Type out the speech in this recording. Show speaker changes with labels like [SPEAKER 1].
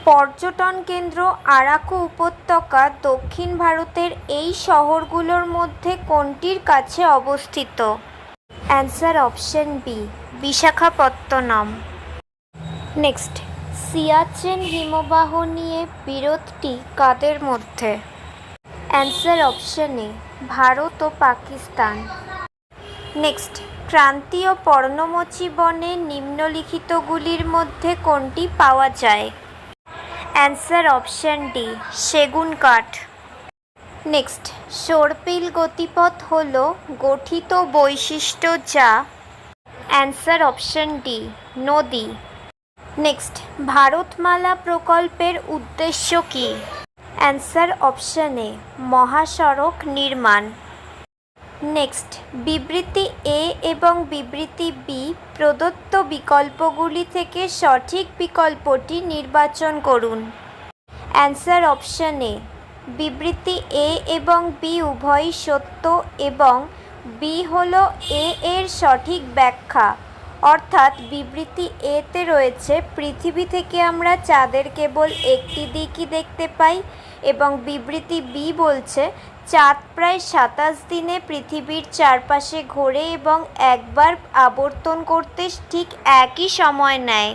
[SPEAKER 1] পর্যটন কেন্দ্র আরাকু উপত্যকা দক্ষিণ ভারতের এই শহরগুলোর মধ্যে কোনটির কাছে অবস্থিত? Answer option B, Visakhapatnam. Next, Siachen হিমবাহ নিয়ে বিরোধটি কাদের মধ্যে? অ্যান্সার অপশন এ, ভারত ও পাকিস্তান। নেক্সট, ক্রান্তীয় পর্ণমোচী বনে নিম্নলিখিতগুলির মধ্যে কোনটি পাওয়া যায়? অ্যান্সার অপশন ডি, সেগুন কাঠ। নেক্সট, সর্পিল গতিপথ হল গঠিত বৈশিষ্ট্য যা? অ্যান্সার অপশন ডি, নদী। নেক্সট, ভারতমালা প্রকল্পের উদ্দেশ্য কী? অ্যান্সার অপশন এ, মহাসড়ক নির্মাণ। নেক্সট, বিবৃতি এ এবং বিবৃতি বি প্রদত্ত বিকল্পগুলি থেকে সঠিক বিকল্পটি নির্বাচন করুন। অ্যান্সার অপশন এ, বিবৃতি এ এবং বি উভয়ই সত্য এবং বি হল এ এর সঠিক ব্যাখ্যা। অর্থাৎ বিবৃতি এতে রয়েছে পৃথিবী থেকে আমরা চাঁদের কেবল একটি দিকই দেখতে পাই, এবং বিবৃতি বি বলছে চাঁদ প্রায় ২৭ দিনে পৃথিবীর চারপাশে ঘোরে এবং একবার আবর্তন করতে ঠিক একই সময় নেয়।